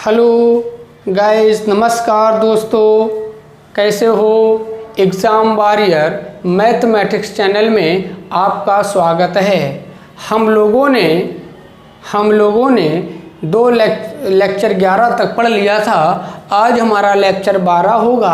Hello guys, नमस्कार दोस्तों, कैसे हो। एग्ज़ाम वॉरियर मैथमेटिक्स चैनल में आपका स्वागत है। हम लोगों ने दो लेक्चर 11 तक पढ़ लिया था। आज हमारा लेक्चर 12 होगा।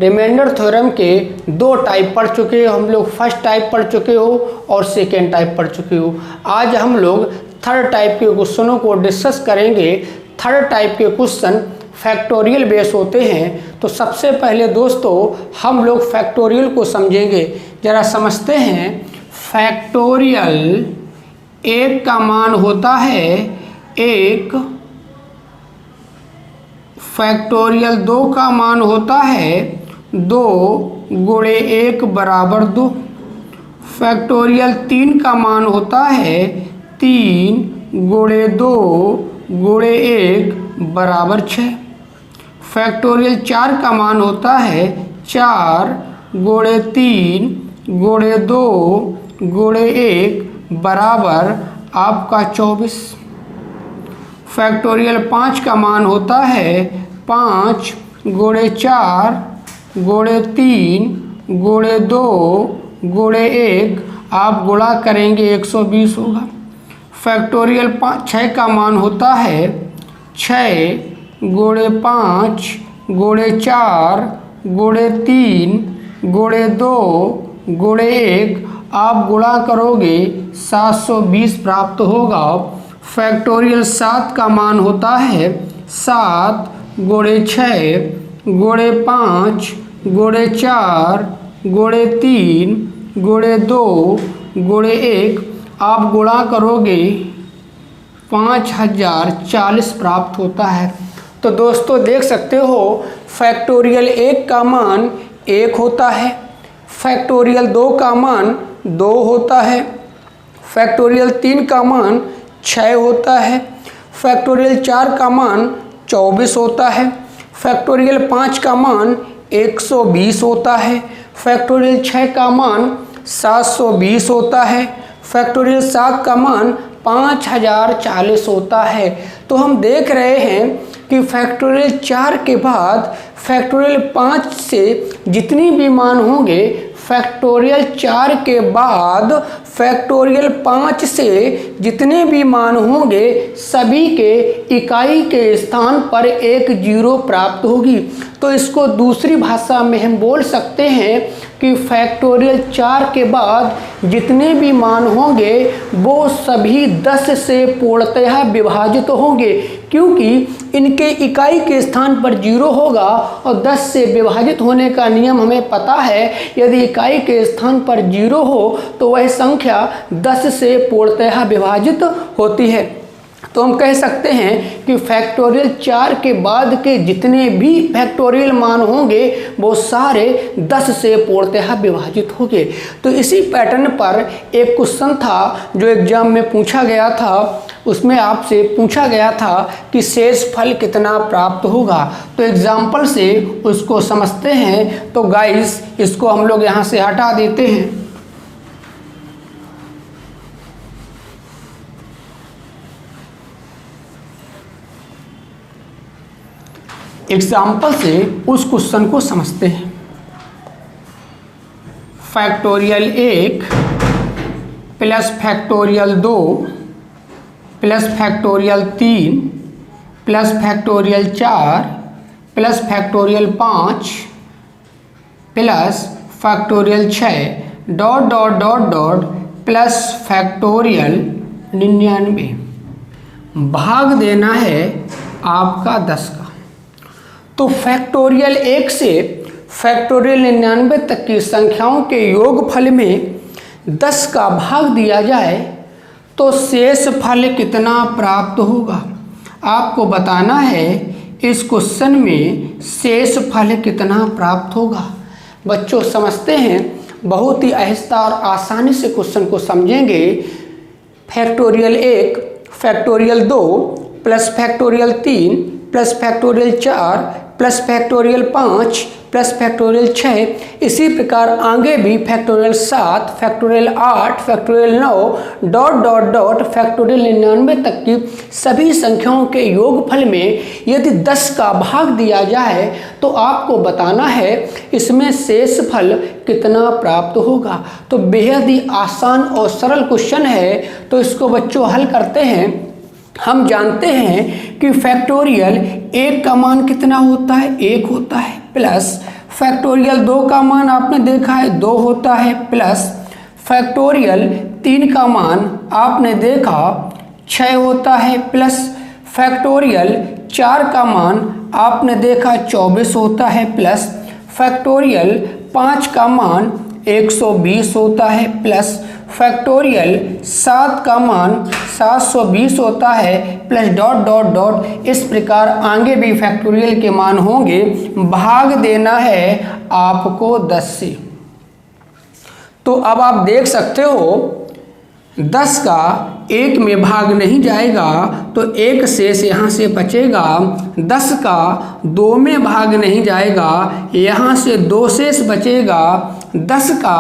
रिमाइंडर थ्योरम के दो टाइप पढ़ चुके हो हम लोग। फर्स्ट टाइप पढ़ चुके हो और सेकेंड टाइप पढ़ चुके हो। आज हम लोग थर्ड टाइप के क्वेश्चनों को डिस्कस करेंगे। थर्ड टाइप के क्वेश्चन फैक्टोरियल बेस होते हैं। तो सबसे पहले दोस्तों हम लोग फैक्टोरियल को समझेंगे। ज़रा समझते हैं। फैक्टोरियल एक का मान होता है एक, फैक्टोरियल दो का मान होता है 2 गुणे 1 बराबर 2। फैक्टोरियल 3 का मान होता है 3 गुणे 2 गुणे 1 बराबर 6। फैक्टोरियल 4 का मान होता है 4 गुणे 3 गुणे 2 गुणे 1 बराबर आपका 24। फैक्टोरियल 5 का मान होता है 5 गुणे 4 गुणे 3 गुणे 2 गुणे 1, आप गुणा करेंगे 120 होगा। फैक्टोरियल 6 का मान होता है 6 गुणे 5 गुणे 4 गुणे 3 गुणे 2 गुणे 1, आप गुणा करोगे 720 प्राप्त होगा। फैक्टोरियल 7 का मान होता है 7 गुणे 6 गुणे 5 गुणे 4 गुणे 3 गुणे 2 गुणे 1, आप गुणा करोगे 5040 प्राप्त होता है। तो दोस्तों देख सकते हो, फैक्टोरियल 1 का मान 1 होता है, फैक्टोरियल 2 का मान 2 होता है, फैक्टोरियल 3 का मान 6 होता है, फैक्टोरियल 4 का मान 24 होता है, फैक्टोरियल 5 का मान 120 होता है, फैक्टोरियल 6 का मान 720 होता है, फैक्टोरियल 7 का मान 5040 होता है। तो हम देख रहे हैं कि फैक्टोरियल 4 के बाद फैक्टोरियल 5 से जितनी भी मान होंगे, फैक्टोरियल 4 के बाद फैक्टोरियल 5 से जितने भी मान होंगे, सभी के इकाई के स्थान पर एक 0 प्राप्त होगी। तो इसको दूसरी भाषा में हम बोल सकते हैं कि फैक्टोरियल 4 के बाद जितने भी मान होंगे वो सभी 10 से पूर्णतः विभाजित होंगे, क्योंकि इनके इकाई के स्थान पर 0 होगा और 10 से विभाजित होने का नियम हमें पता है। यदि इकाई के स्थान पर 0 हो तो वह संख्या 10 से पूर्णतः विभाजित होती है। तो हम कह सकते हैं कि फैक्टोरियल 4 के बाद के जितने भी फैक्टोरियल मान होंगे वो सारे 10 से पूर्णतः विभाजित होंगे। तो इसी पैटर्न पर एक क्वेश्चन था जो एग्जाम में पूछा गया था। उसमें आपसे पूछा गया था कि शेष फल कितना प्राप्त होगा। तो एग्जाम्पल से उसको समझते हैं। तो गाइस, इसको हम लोग यहाँ से हटा देते हैं। एग्जाम्पल से उस क्वेश्चन को समझते हैं। Factorial 1 plus factorial 2 plus factorial 3 plus factorial 4 plus factorial 5 plus factorial 6 dot dot dot dot plus factorial 99। भाग देना है आपका 10 का। तो फैक्टोरियल 1 से फैक्टोरियल 99 तक की संख्याओं के योगफल में 10 का भाग दिया जाए तो शेष फल कितना प्राप्त होगा। आपको बताना है इस क्वेश्चन में शेष फल कितना प्राप्त होगा। बच्चों समझते हैं, बहुत ही आहिस्ता और आसानी से क्वेश्चन को समझेंगे। Factorial 1 factorial 2 plus factorial 3 plus factorial 4 plus factorial 5 plus factorial 6, इसी प्रकार आगे भी factorial 7, factorial 8, factorial 9 dot dot dot factorial 99 तक की सभी संख्याओं के योगफल में यदि 10 का भाग दिया जाए तो आपको बताना है इसमें शेषफल कितना प्राप्त होगा। तो बेहद ही आसान और सरल क्वेश्चन है, तो इसको बच्चों हल करते हैं। हम जानते हैं कि फैक्टोरियल 1 का मान कितना होता है, 1 होता है, प्लस फैक्टोरियल 2 का मान आपने देखा है 2 होता है, प्लस फैक्टोरियल 3 का मान आपने देखा 6 होता है, प्लस फैक्टोरियल 4 का मान आपने देखा 24 होता है, प्लस फैक्टोरियल 5 का मान 120 होता है, प्लस फैक्टोरियल 7 का मान 720 होता है, प्लस डॉट डॉट डॉट इस प्रकार आगे भी फैक्टोरियल के मान होंगे। भाग देना है आपको 10 से। तो अब आप देख सकते हो 10 का 1 में भाग नहीं जाएगा तो 1 शेष यहाँ से बचेगा। 10 का 2 में भाग नहीं जाएगा, यहाँ से 2 शेष बचेगा। 10 का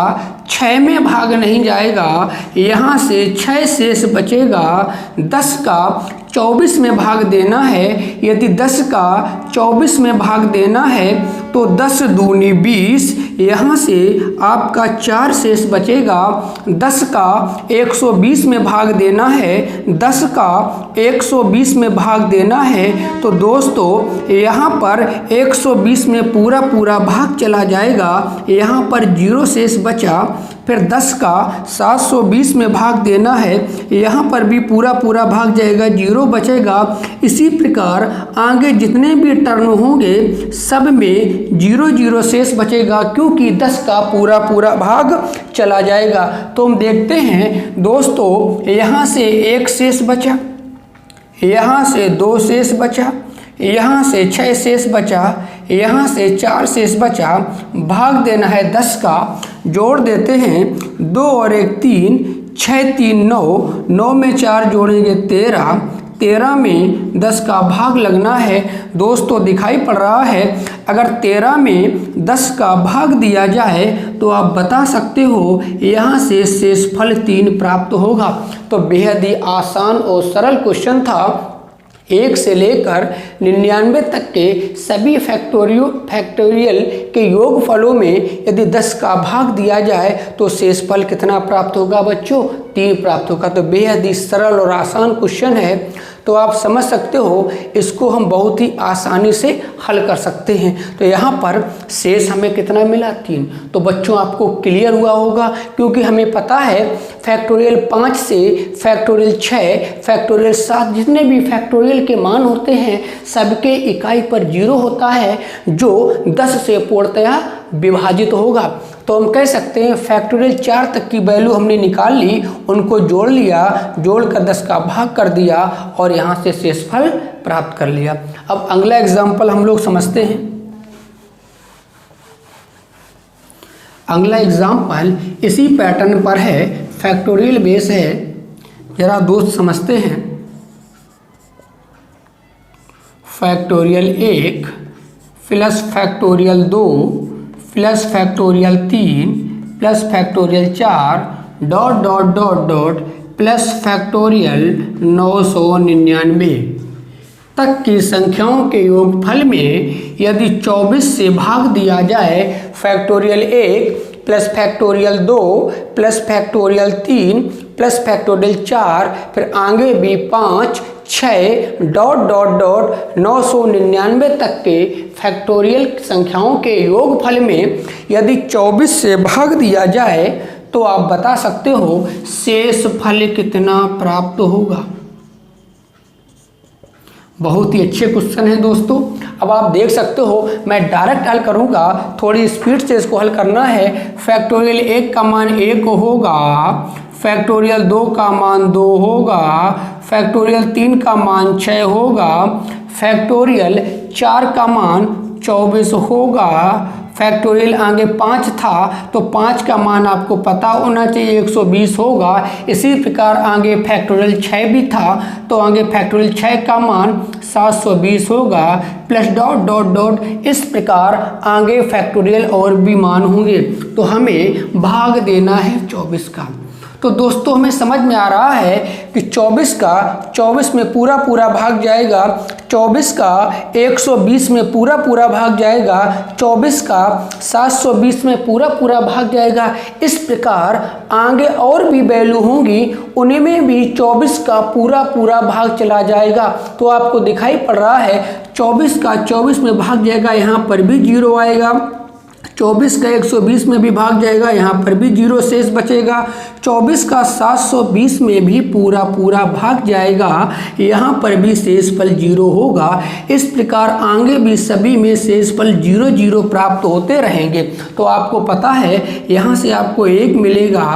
6 में भाग नहीं जाएगा, यहाँ से 6 शेष बचेगा। 10 का 24 में भाग देना है, यदि 10 का 24 में भाग देना है तो 10 दूनी 20, यहाँ से आपका 4 शेष बचेगा। 10 का 120 में भाग देना है, 10 का 120 में भाग देना है तो दोस्तों यहाँ पर 120 में पूरा पूरा भाग चला जाएगा, यहाँ पर 0 शेष बचा। फिर 10 का 720 में भाग देना है, यहाँ पर भी पूरा पूरा भाग जाएगा, 0 बचेगा। इसी प्रकार आगे जितने भी टर्म होंगे सब में 0 0 शेष बचेगा, क्योंकि 10 का पूरा पूरा भाग चला जाएगा। तो हम देखते हैं दोस्तों, यहाँ से 1 शेष बचा, यहाँ से 2 शेष बचा, यहाँ से 6 शेष बचा, यहाँ से 4 शेष बचा। भाग देना है 10 का, जोड़ देते हैं 2 और 1 3, 6 3 9, 9 में 4 जोड़ेंगे 13, 13 में 10 का भाग लगना है। दोस्तों दिखाई पड़ रहा है, अगर 13 में 10 का भाग दिया जाए तो आप बता सकते हो यहाँ से शेषफल 3 प्राप्त होगा। तो बेहद ही आसान और सरल क्वेश्चन था। 1 से लेकर 99 तक के सभी फैक्टोरियल के योगफलों में यदि 10 का भाग दिया जाए तो शेषफल कितना प्राप्त होगा बच्चों, 3 प्राप्त होगा। तो बेहद ही सरल और आसान क्वेश्चन है, तो आप समझ सकते हो इसको हम बहुत ही आसानी से हल कर सकते हैं। तो यहाँ पर शेष हमें कितना मिला, 3। तो बच्चों आपको क्लियर हुआ होगा, क्योंकि हमें पता है फैक्टोरियल 5 से फैक्टोरियल 6, फैक्टोरियल 7 जितने भी फैक्टोरियल के मान होते हैं सबके इकाई पर 0 होता है, जो 10 से पूर्णतया विभाजित होगा। तो हम कह सकते हैं फैक्टोरियल 4 तक की वैल्यू हमने निकाल ली, उनको जोड़ लिया, जोड़कर 10 का भाग कर दिया और यहाँ से शेषफल प्राप्त कर लिया। अब अगला एग्जाम्पल हम लोग समझते हैं। अगला एग्जाम्पल इसी पैटर्न पर है, फैक्टोरियल बेस है, जरा दोस्त समझते हैं। Factorial 1 plus factorial 2 plus factorial 3 plus factorial 4 dot dot dot dot plus factorial 999 तक की संख्याओं के योगफल में यदि 24 से भाग दिया जाए, factorial 1 plus factorial 2 plus factorial 3 plus factorial 4, फिर आगे भी 5 6 डॉट डॉट डॉट 999 तक के फैक्टोरियल संख्याओं के योगफल में यदि 24 से भाग दिया जाए तो आप बता सकते हो शेषफल कितना प्राप्त होगा। बहुत ही अच्छे क्वेश्चन है दोस्तों। अब आप देख सकते हो मैं डायरेक्ट हल करूंगा, थोड़ी स्पीड से इसको हल करना है। फैक्टोरियल 1 का मान 1 होगा, फैक्टोरियल 2 का मान 2 होगा, फैक्टोरियल 3 का मान 6 होगा, फैक्टोरियल 4 का मान 24 होगा, फैक्टोरियल आगे 5 था तो 5 का मान आपको पता होना चाहिए 120 होगा। इसी प्रकार आगे फैक्टोरियल 6 भी था तो आगे फैक्टोरियल 6 का मान 720 होगा प्लस डॉट डॉट डॉट। इस प्रकार आगे फैक्टोरियल और भी मान होंगे। तो हमें भाग देना है 24 का। तो दोस्तों हमें समझ में आ रहा है कि 24 का 24 में पूरा पूरा भाग जाएगा, 24 का 120 में पूरा पूरा भाग जाएगा, 24 का 720 में पूरा पूरा भाग जाएगा। इस प्रकार आगे और भी वैल्यू होंगी उन्हीं में भी 24 का पूरा पूरा भाग चला जाएगा। तो आपको दिखाई पड़ रहा है 24 का 24 में भाग जाएगा, यहाँ पर भी 0 आएगा। 24 का 120 में भी भाग जाएगा, यहाँ पर भी 0 शेष बचेगा। 24 का 720 में भी पूरा पूरा भाग जाएगा, यहाँ पर भी शेषफल 0 होगा। इस प्रकार आगे भी सभी में शेषफल 0 0 प्राप्त होते रहेंगे। तो आपको पता है यहाँ से आपको 1 मिलेगा,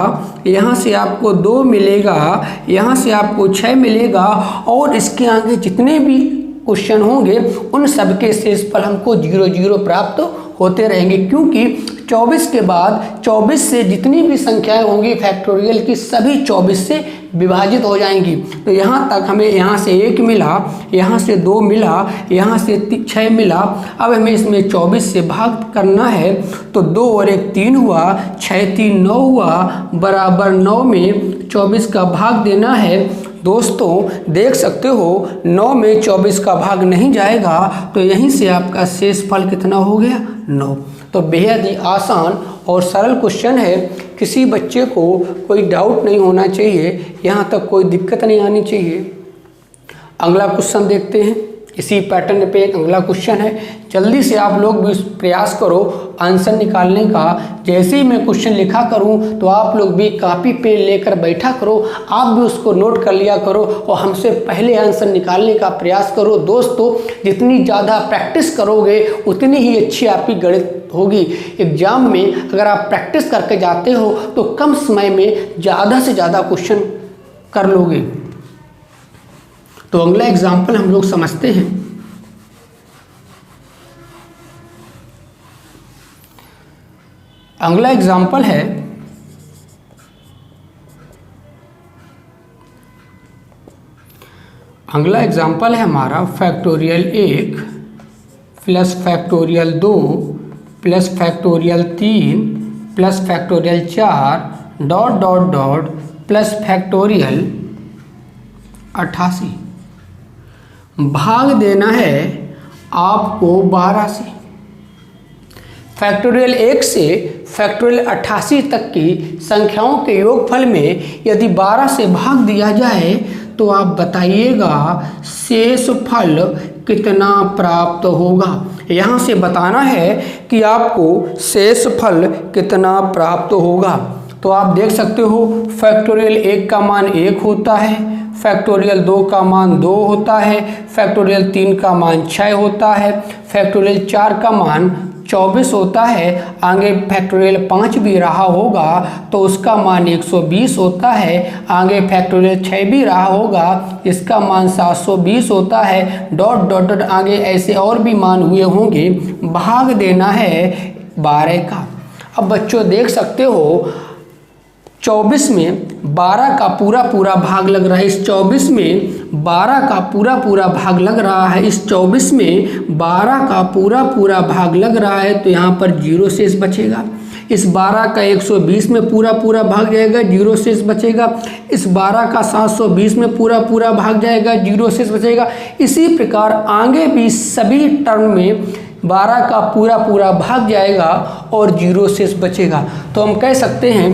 यहाँ से आपको 2 मिलेगा, यहाँ से आपको 6 मिलेगा और इसके आगे जितने भी क्वेश्चन होंगे उन सबके शेषफल हमको 0 0 प्राप्त होते रहेंगे, क्योंकि 24 के बाद 24 से जितनी भी संख्याएं होंगी फैक्टोरियल की सभी 24 से विभाजित हो जाएंगी। तो यहाँ तक हमें यहाँ से 1 मिला, यहाँ से 2 मिला, यहाँ से 6 मिला। अब हमें इसमें 24 से भाग करना है तो 2 और 1 3 हुआ, 6 3 9 हुआ, बराबर 9 में 24 का भाग देना है। दोस्तों देख सकते हो 9 में 24 का भाग नहीं जाएगा तो यहीं से आपका शेषफल कितना हो गया 9। तो बेहद ही आसान और सरल क्वेश्चन है, किसी बच्चे को कोई डाउट नहीं होना चाहिए, यहाँ तक कोई दिक्कत नहीं आनी चाहिए। अगला क्वेश्चन देखते हैं। इसी पैटर्न पे एक अगला क्वेश्चन है, जल्दी से आप लोग भी प्रयास करो आंसर निकालने का। जैसे ही मैं क्वेश्चन लिखा करूं तो आप लोग भी कॉपी पेन लेकर बैठा करो, आप भी उसको नोट कर लिया करो और हमसे पहले आंसर निकालने का प्रयास करो। दोस्तों जितनी ज़्यादा प्रैक्टिस करोगे उतनी ही अच्छी आपकी गणित होगी। एग्जाम में अगर आप प्रैक्टिस करके जाते हो तो कम समय में ज़्यादा से ज़्यादा क्वेश्चन कर लोगे। तो अगला एग्जाम्पल हम लोग समझते हैं। अगला एग्जाम्पल है हमारा factorial 1 plus factorial 2 plus factorial 3 plus factorial 4 dot dot dot plus factorial 88। भाग देना है आपको 12 से। फैक्टोरियल 1 से फैक्टोरियल 88 तक की संख्याओं के योगफल में यदि 12 से भाग दिया जाए तो आप बताइएगा शेषफल कितना प्राप्त होगा। यहाँ से बताना है कि आपको शेषफल कितना प्राप्त होगा। तो आप देख सकते हो फैक्टोरियल 1 का मान 1 होता है, फैक्टोरियल 2 का मान 2 होता है, फैक्टोरियल 3 का मान 6 होता है, फैक्टोरियल 4 का मान 24 होता है। आगे फैक्टोरियल 5 भी रहा होगा तो उसका मान 120 होता है। आगे फैक्टोरियल 6 भी रहा होगा, इसका मान 720 होता है। डॉट डॉट डॉट आगे ऐसे और भी मान हुए होंगे। भाग देना है 12 का। अब बच्चों देख सकते हो 24 में 12 का पूरा पूरा भाग लग रहा है, इस 24 में 12 का पूरा पूरा भाग लग रहा है, इस 24 में 12 का पूरा पूरा भाग लग रहा है तो यहाँ पर 0 शेष बचेगा। इस 12 का 120 में पूरा पूरा भाग जाएगा, 0 शेष बचेगा। इस 12 का 720 में पूरा पूरा भाग जाएगा, 0 शेष बचेगा। इसी प्रकार आगे भी सभी टर्म में 12 का पूरा पूरा भाग जाएगा और 0 शेष बचेगा। तो हम कह सकते हैं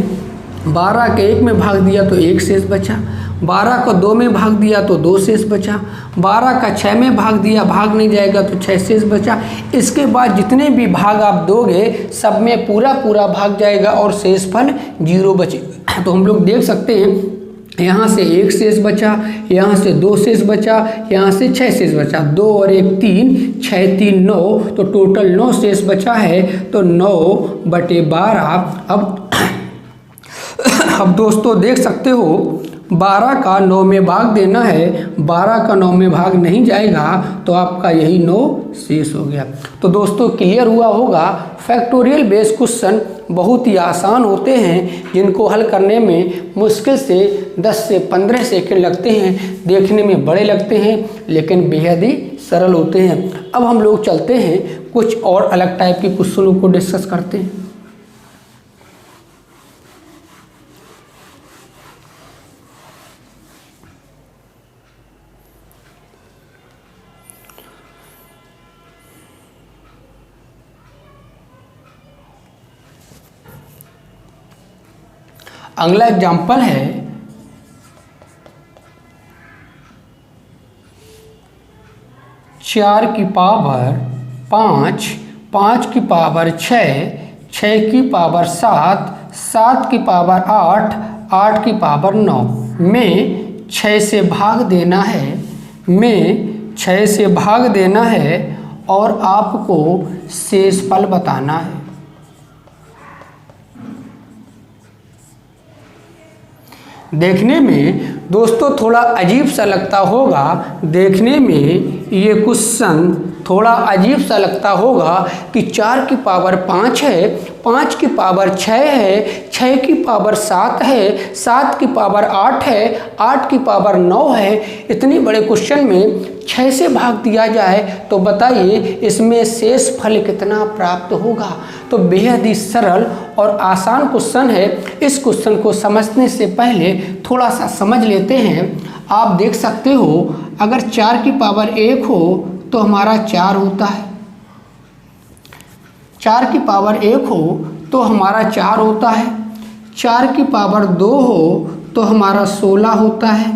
12 के 1 में भाग दिया तो 1 शेष बचा, 12 को 2 में भाग दिया तो 2 शेष बचा, 12 का 6 में भाग दिया, भाग नहीं जाएगा तो 6 शेष बचा। इसके बाद जितने भी भाग आप दोगे सब में पूरा पूरा भाग जाएगा और शेषफल 0 बचेगा। तो हम लोग देख सकते हैं यहाँ से 1 शेष बचा, यहाँ से 2 शेष बचा, यहाँ से 6 शेष बचा। 2 और 1 3, 6 3 9, तो टोटल 9 शेष बचा है। तो 9/12। अब दोस्तों देख सकते हो 12 का 9 में भाग देना है, 12 का 9 में भाग नहीं जाएगा तो आपका यही 9 शेष हो गया। तो दोस्तों क्लियर हुआ होगा, फैक्टोरियल बेस क्वेश्चन बहुत ही आसान होते हैं, जिनको हल करने में मुश्किल से 10 से 15 सेकंड लगते हैं, देखने में बड़े लगते हैं लेकिन बेहद ही सरल होते हैं। अब हम लोग चलते हैं कुछ और अलग टाइप के क्वेश्चनों को डिस्कस करते हैं। अगला एग्जाम्पल है 4 की पावर 5, 5 की पावर 6, 6 की पावर 7, 7 की पावर 8, 8 की पावर 9 में 6 से भाग देना है, में 6 से भाग देना है और आपको शेषफल बताना है। देखने में दोस्तों थोड़ा अजीब सा लगता होगा, देखने में ये क्वेश्चन थोड़ा अजीब सा लगता होगा कि 4 की पावर 5 है, 5 की पावर 6 है, 6 की पावर 7 है, 7 की पावर 8 है, 8 की पावर 9 है। इतनी बड़े क्वेश्चन में 6 से भाग दिया जाए तो बताइए इसमें शेष फल कितना प्राप्त होगा। तो बेहद ही सरल और आसान क्वेश्चन है। इस क्वेश्चन को समझने से पहले थोड़ा सा समझ लेते हैं। आप देख सकते हो अगर 4 की पावर 1 हो तो हमारा 4 होता है, 4 की पावर 1 हो तो हमारा 4 होता है, 4 की पावर 2 हो तो हमारा 16 होता है,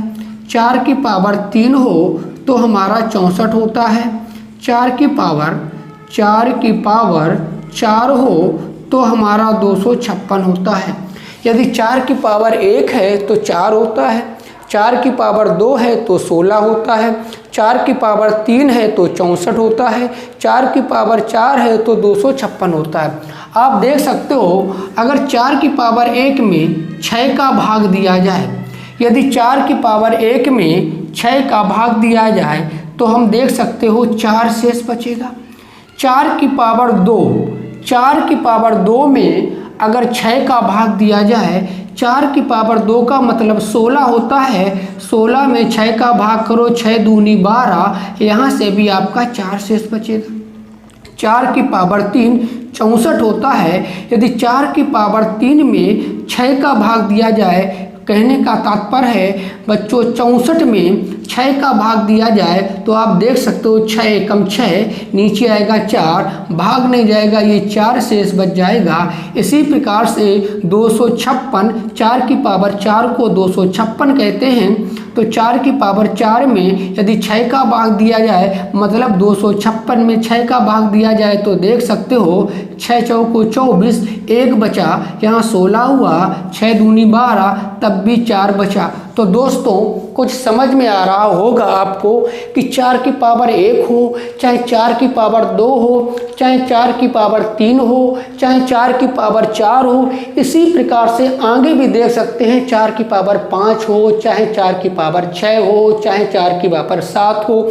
4 की पावर 3 हो तो हमारा 64 होता है, 4 की पावर 4 हो तो हमारा 256 होता है। यदि 4 की पावर 1 है तो 4 होता है, 4 की पावर 2 है तो 16 होता है, 4 की पावर 3 है तो 64 होता है, 4 की पावर 4 है तो 256 होता है। आप देख सकते हो अगर 4 की पावर 1 में 6 का भाग दिया जाए, यदि 4 की पावर 1 में 6 का भाग दिया जाए तो हम देख सकते हो 4 शेष बचेगा। 4 की पावर 2, 4 की पावर 2 में अगर 6 का भाग दिया जाए, 4 की पावर 2 का मतलब 16 होता है, 16 में 6 का भाग करो, 6 दूनी 12, यहाँ से भी आपका 4 शेष बचेगा। 4 की पावर 3 64 होता है, यदि 4 की पावर 3 में 6 का भाग दिया जाए, कहने का तात्पर्य है बच्चों 64 में 6 का भाग दिया जाए तो आप देख सकते हो 6 एकम 6, नीचे आएगा 4, भाग नहीं जाएगा, ये 4 शेष बच जाएगा। इसी प्रकार से 256, 4 की पावर 4 को 256 कहते हैं, तो 4 की पावर 4 में यदि 6 का भाग दिया जाए, मतलब 256 में 6 का भाग दिया जाए तो देख सकते हो 6 चौको 24, 1 बचा, यहाँ 16 हुआ, 6 दूनी 12, तब भी 4 बचा। तो दोस्तों कुछ समझ में आ रहा होगा आपको कि 4 की पावर 1 हो, चाहे 4 की पावर 2 हो, चाहे 4 की पावर 3 हो, चाहे 4 की पावर 4 हो, इसी प्रकार से आगे भी देख सकते हैं 4 की पावर 5 हो, चाहे 4 की पावर 6 हो, चाहे 4 की पावर 7 हो,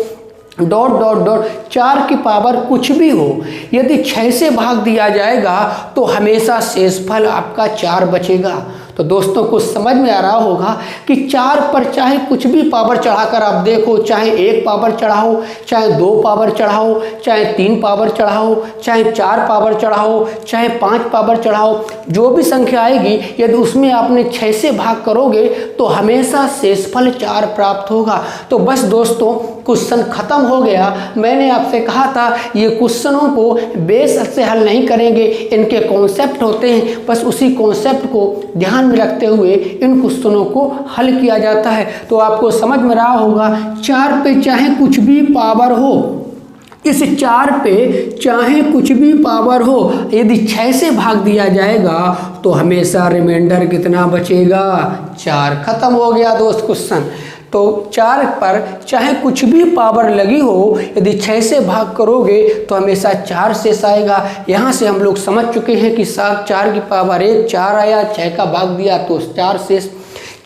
डॉट डॉट डॉट 4 की पावर कुछ भी हो, यदि 6 से भाग दिया जाएगा तो हमेशा शेषफल आपका 4 बचेगा। तो दोस्तों कुछ समझ में आ रहा होगा कि 4 पर चाहे कुछ भी पावर चढ़ाकर आप देखो, चाहे 1 पावर चढ़ाओ, चाहे 2 पावर चढ़ाओ, चाहे 3 पावर चढ़ाओ, चाहे 4 पावर चढ़ाओ, चाहे 5 पावर चढ़ाओ, जो भी संख्या आएगी यदि उसमें आपने 6 से भाग करोगे तो हमेशा शेषफल 4 प्राप्त होगा। तो बस दोस्तों क्वेश्चन खत्म हो गया। मैंने आपसे कहा था ये क्वेश्चनों को बेस से हल नहीं करेंगे, इनके कॉन्सेप्ट होते हैं, बस उसी कॉन्सेप्ट को ध्यान में रखते हुए इन क्वेश्चनों को हल किया जाता है। तो आपको समझ में रहा होगा 4 पे चाहे कुछ भी पावर हो, इस 4 पे चाहे कुछ भी पावर हो, यदि 6 से भाग दिया जाएगा तो हमेशा रिमाइंडर कितना बचेगा, 4। खत्म हो गया दोस्त क्वेश्चन। तो 4 पर चाहे कुछ भी पावर लगी हो, यदि 6 से भाग करोगे तो हमेशा 4 शेष आएगा। यहाँ से हम लोग समझ चुके हैं कि 4 की पावर 1 4 आया, 6 का भाग दिया तो 4 शेष।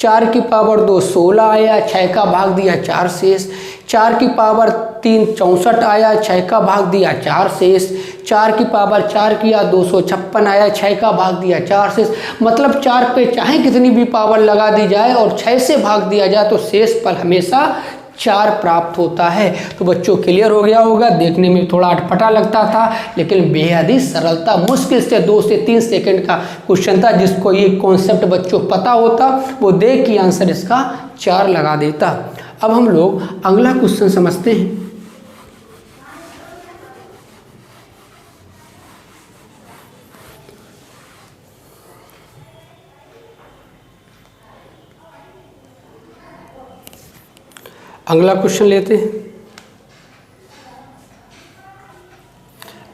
4 की पावर 2 16 आया, 6 का भाग दिया 4 शेष। 4 की पावर 3 64 आया, 6 का भाग दिया 4 शेष। 4 की पावर 4 किया 256 आया, 6 का भाग दिया 4 शेष। मतलब 4 पे चाहे कितनी भी पावर लगा दी जाए और 6 से भाग दिया जाए तो शेष फल हमेशा 4 प्राप्त होता है। तो बच्चों क्लियर हो गया होगा। देखने में थोड़ा अटपटा लगता था लेकिन बेहद ही सरलता, मुश्किल से 2 से 3 सेकंड का क्वेश्चन था। जिसको ये कॉन्सेप्ट बच्चों पता होता वो देख के आंसर इसका 4 लगा देता। अब हम लोग अगला क्वेश्चन समझते हैं। अगला क्वेश्चन लेते हैं।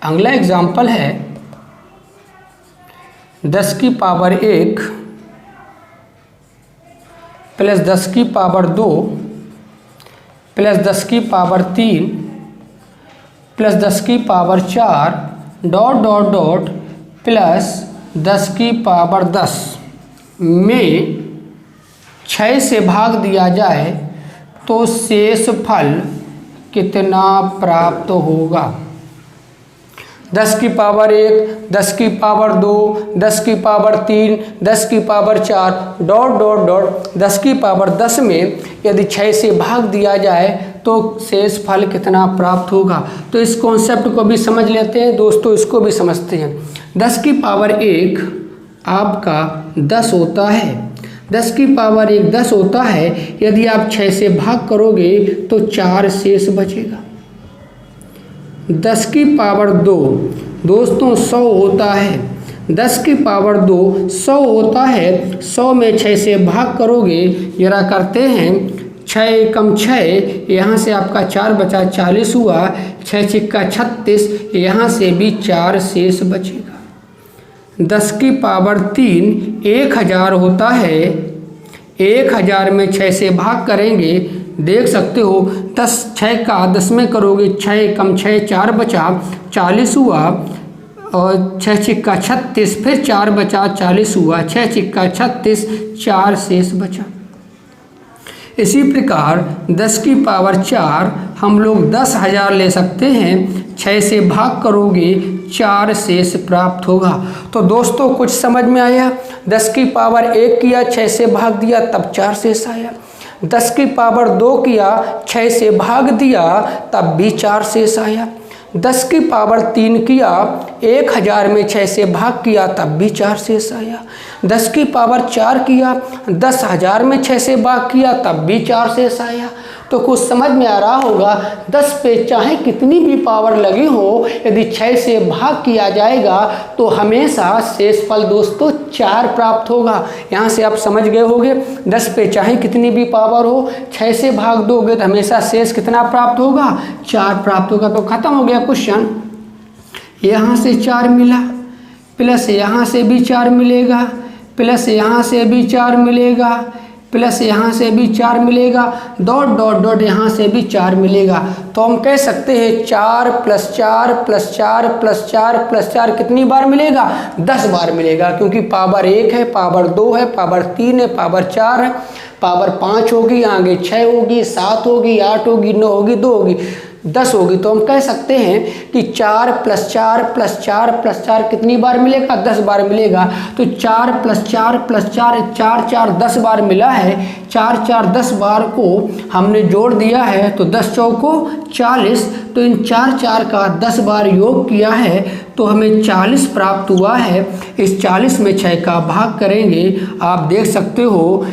अगला एग्जाम्पल है 10 की पावर 1 प्लस 10 की पावर 2 प्लस 10 की पावर 3 प्लस 10 की power 4 dot dot dot plus 10 की पावर 10 में 6 से भाग दिया जाए तो शेष फल कितना प्राप्त होगा। 10 की पावर 1, 10 की पावर 2, 10 की पावर 3, 10 की पावर 4 डॉट डॉट डॉट 10 की पावर 10 में यदि 6 से भाग दिया जाए तो शेष फल कितना प्राप्त होगा। तो इस कॉन्सेप्ट को भी समझ लेते हैं दोस्तों, इसको भी समझते हैं। 10 की पावर 1 आपका 10 होता है। 10 की पावर 1 10 होता है। यदि आप 6 से भाग करोगे तो 4 शेष बचेगा। 10 की पावर 2 दोस्तों 100 होता है। 10 की पावर 2 100 होता है। 100 में 6 से भाग करोगे, जरा करते हैं 6 कम 6, यहाँ से आपका 4 बचा 40 हुआ। 6 छिक्का 36, यहाँ से भी 4 शेष बचेगा। 10 की पावर 3 1000 होता है। 1000 में 6 से भाग करेंगे, देख सकते हो 10 6 का 10 में करोगे 6 कम 6 4 बचा 40 हुआ और 6 छिक्का 36, फिर 4 बचा 40 हुआ। 6 छिक्का 36, 4 शेष बचा। इसी प्रकार 10 की पावर 4 हम लोग 10,000 ले सकते हैं। 6 से भाग करोगे 4 शेष प्राप्त होगा। तो दोस्तों कुछ समझ में आया। 10 की पावर 1 किया, 6 से भाग दिया तब 4 शेष आया। 10 की पावर 2 किया, 6 से भाग दिया तब भी 4 शेष आया। 10 की पावर 3 किया, 1000 में 6 से भाग किया तब भी 4 शेष आया। 10 की पावर 4 किया, 10,000 में 6 से भाग किया तब भी 4 शेष आया। तो कुछ समझ में आ रहा होगा। 10 पे चाहे कितनी भी पावर लगी हो, यदि 6 से भाग किया जाएगा तो हमेशा शेष फल दोस्तों 4 प्राप्त होगा। यहाँ से आप समझ गए होंगे। 10 पे चाहे कितनी भी पावर हो, 6 से भाग दोगे तो हमेशा शेष कितना प्राप्त होगा, 4 प्राप्त होगा। तो खत्म हो गया क्वेश्चन। यहाँ से 4 मिला, प्लस यहाँ से भी 4 मिलेगा, प्लस यहाँ से भी 4 मिलेगा, प्लस यहाँ से भी 4 मिलेगा, डॉट डॉट डॉट यहाँ से भी 4 मिलेगा। तो हम कह सकते हैं 4 प्लस 4 प्लस 4 प्लस 4 प्लस 4 कितनी बार मिलेगा, 10 बार मिलेगा। क्योंकि पावर 1 है, पावर 2 है, पावर 3 है, पावर 4 है, पावर 5 होगी, आगे 6 होगी, 7 होगी, 8 होगी, 9 होगी, 2 होगी, 10 होगी। तो हम कह सकते हैं कि 4 प्लस 4 प्लस 4 प्लस 4 कितनी बार मिलेगा, 10 बार मिलेगा। तो 4 प्लस 4 प्लस 4 4 4 10 बार मिला है। 4 4 10 बार को हमने जोड़ दिया है तो 10 चौको 40। तो इन 4 4 का 10 बार योग किया है तो हमें 40 प्राप्त हुआ है। इस 40 में 6 का भाग करेंगे, आप देख सकते हो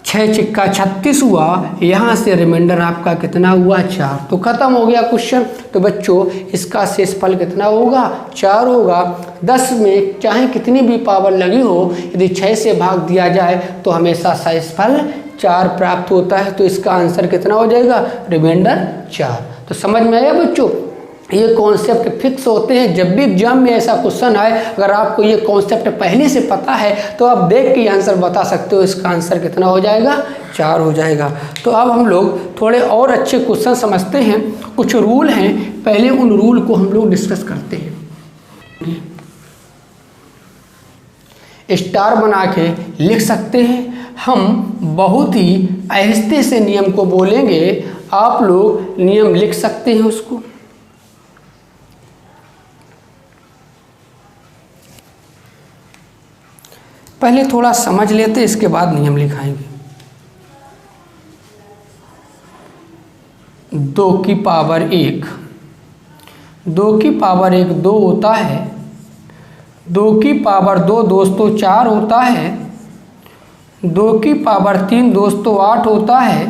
6 छिक्का 36 हुआ। यहाँ से रिमाइंडर आपका कितना हुआ, 4। तो खत्म हो गया क्वेश्चन। तो बच्चों इसका शेष फल कितना होगा, 4 होगा। 10 में चाहे कितनी भी पावर लगी हो, यदि 6 से भाग दिया जाए तो हमेशा शेष फल 4 प्राप्त होता है। तो इसका आंसर कितना हो जाएगा, रिमाइंडर 4। तो समझ में आया बच्चों। ये कॉन्सेप्ट फिक्स होते हैं। जब भी एग्जाम में ऐसा क्वेश्चन आए, अगर आपको ये कॉन्सेप्ट पहले से पता है तो आप देख के आंसर बता सकते हो। इसका आंसर कितना हो जाएगा, 4 हो जाएगा। तो अब हम लोग थोड़े और अच्छे क्वेश्चन समझते हैं। कुछ रूल हैं, पहले उन रूल को हम लोग डिस्कस करते हैं। स्टार बना के लिख सकते हैं। हम बहुत ही आहिस्ते से नियम को बोलेंगे, आप लोग नियम लिख सकते हैं उसको। पहले थोड़ा समझ लेते, इसके बाद नियम लिखाएंगे। 2 की पावर 1, 2 की पावर 1 2 होता है, 2 की पावर 2 दोस्तों 4 होता है, 2 की पावर 3 दोस्तों 8 होता है,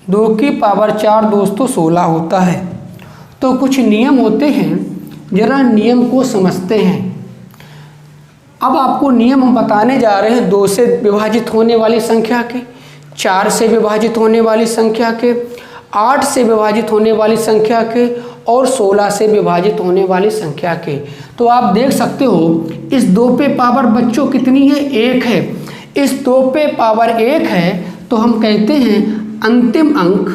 2 की पावर 4 दोस्तों 16 होता है। तो कुछ नियम होते हैं, जरा नियम को समझते हैं। अब आपको नियम हम बताने जा रहे हैं 2 से विभाजित होने वाली संख्या के, 4 से विभाजित होने वाली संख्या के, 8 से विभाजित होने वाली संख्या के और 16 से विभाजित होने वाली संख्या के। तो आप देख सकते हो इस 2 पे पावर बच्चों कितनी है, 1 है। इस 2 पे पावर 1 है तो हम कहते हैं अंतिम अंक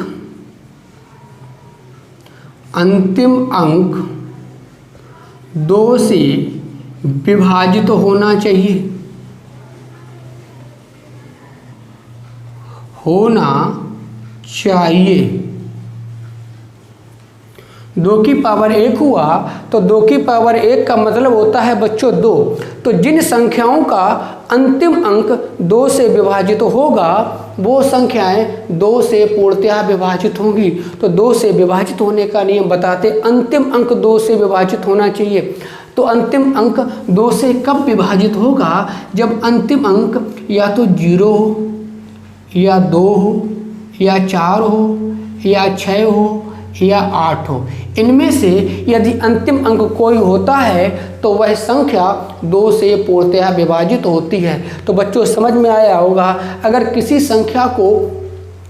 2 से विभाजित होना चाहिए, 2 की पावर 1 हुआ तो 2 की पावर 1 का मतलब होता है बच्चों 2। तो जिन संख्याओं का अंतिम अंक 2 से विभाजित होगा वो संख्याएं 2 से पूर्णतः विभाजित होंगी। तो 2 से विभाजित होने का नियम बताते, अंतिम अंक 2 से विभाजित होना चाहिए। तो अंतिम अंक 2 से कब विभाजित होगा, जब अंतिम अंक या तो 0 हो या 2 हो या 4 हो या 6 हो या 8 हो। इनमें से यदि अंतिम अंक कोई होता है तो वह संख्या 2 से पूर्णतः विभाजित होती है। तो बच्चों समझ में आया होगा, अगर किसी संख्या को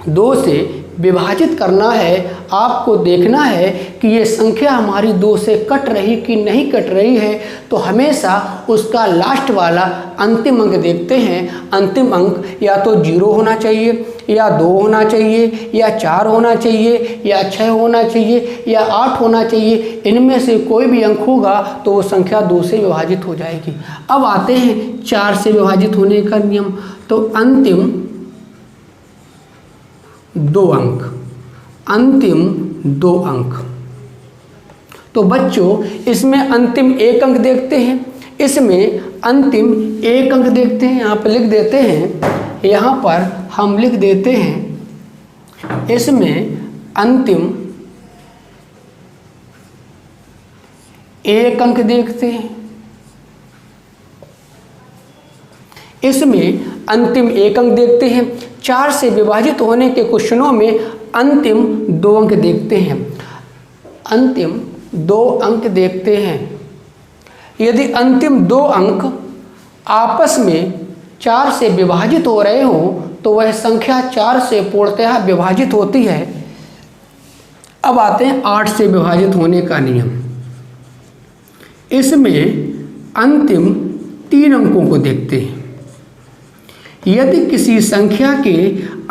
2 से विभाजित करना है, आपको देखना है कि ये संख्या हमारी 2 से कट रही कि नहीं कट रही है, तो हमेशा उसका लास्ट वाला अंतिम अंक देखते हैं। अंतिम अंक या तो 0 होना चाहिए या 2 होना चाहिए या 4 होना चाहिए या 6 होना चाहिए या 8 होना चाहिए। इनमें से कोई भी अंक होगा तो वो संख्या 2 से विभाजित हो जाएगी। अब आते हैं 4 से विभाजित होने का नियम। तो अंतिम 2 अंक। तो बच्चों इसमें अंतिम 1 अंक देखते हैं, इसमें अंतिम 1 अंक देखते हैं। यहाँ पर लिख देते हैं, यहाँ पर हम लिख देते हैं, इसमें अंतिम 1 अंक देखते हैं, इसमें अंतिम 1 अंक देखते हैं। 4 से विभाजित होने के क्वेश्चनों में अंतिम 2 अंक देखते हैं, अंतिम 2 अंक देखते हैं। यदि अंतिम 2 अंक आपस में 4 से विभाजित हो रहे हों तो वह संख्या 4 से पूर्णतः विभाजित होती है। अब आते हैं 8 से विभाजित होने का नियम। इसमें अंतिम 3 अंकों को देखते हैं। यदि किसी संख्या के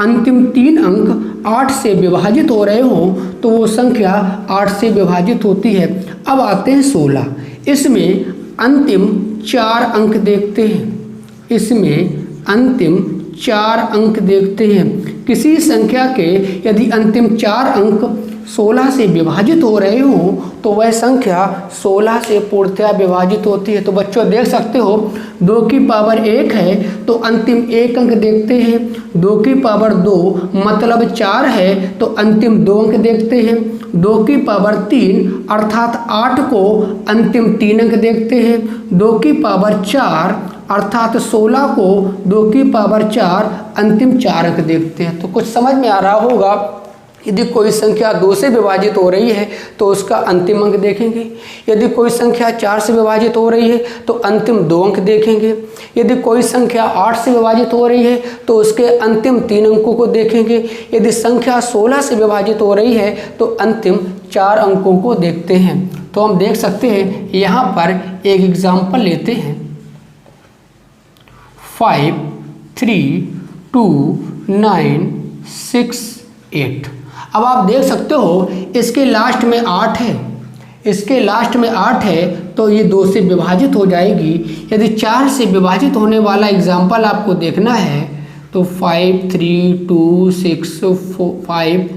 अंतिम 3 अंक 8 से विभाजित हो रहे हों तो वो संख्या 8 से विभाजित होती है। अब आते हैं 16। इसमें अंतिम 4 अंक देखते हैं, इसमें अंतिम 4 अंक देखते हैं। किसी संख्या के यदि अंतिम 4 अंक 16 से विभाजित हो रहे हों तो वह संख्या 16 से पूर्णतः विभाजित होती है। तो बच्चों देख सकते हो 2 की पावर 1 है तो अंतिम 1 अंक देखते हैं, 2 की पावर 2 मतलब 4 है तो अंतिम 2 अंक देखते हैं, 2 की पावर 3 अर्थात 8 को अंतिम 3 अंक देखते हैं, 2 की पावर 4 अर्थात 16 को 2 की पावर 4 अंतिम 4 अंक देखते हैं। तो कुछ समझ में आ रहा होगा, यदि कोई संख्या 2 से विभाजित हो रही है तो उसका अंतिम अंक देखेंगे, यदि कोई संख्या 4 से विभाजित हो रही है तो अंतिम 2 अंक देखेंगे, यदि कोई संख्या 8 से विभाजित हो रही है तो उसके अंतिम 3 अंकों को देखेंगे, यदि संख्या 16 से विभाजित हो रही है तो अंतिम 4 अंकों को देखते हैं। तो हम देख सकते हैं, यहाँ पर एक एग्जाम्पल लेते हैं, 5 3 2 9 6 8। अब आप देख सकते हो इसके लास्ट में 8 है, इसके लास्ट में 8 है तो ये 2 से विभाजित हो जाएगी। यदि 4 से विभाजित होने वाला एग्जाम्पल आपको देखना है तो 5 3 2 6 5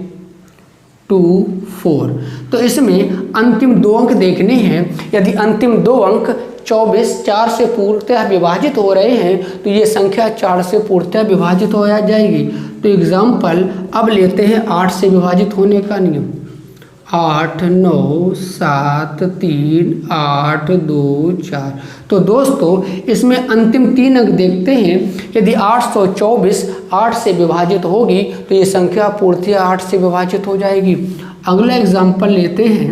2 4। तो इसमें अंतिम 2 अंक देखने हैं। यदि अंतिम 2 अंक 24 4 से पूर्णतः विभाजित हो रहे हैं तो ये संख्या 4 से पूर्णतः विभाजित हो जाएगी। तो एग्जाम्पल अब लेते हैं 8 से विभाजित होने का नियम। 8 9 7 3 8 2 4। तो दोस्तों इसमें अंतिम 3 अंक देखते हैं। यदि 824 8 से विभाजित होगी तो ये संख्या पूर्णतः 8 से विभाजित हो जाएगी। अगला एग्जाम्पल लेते हैं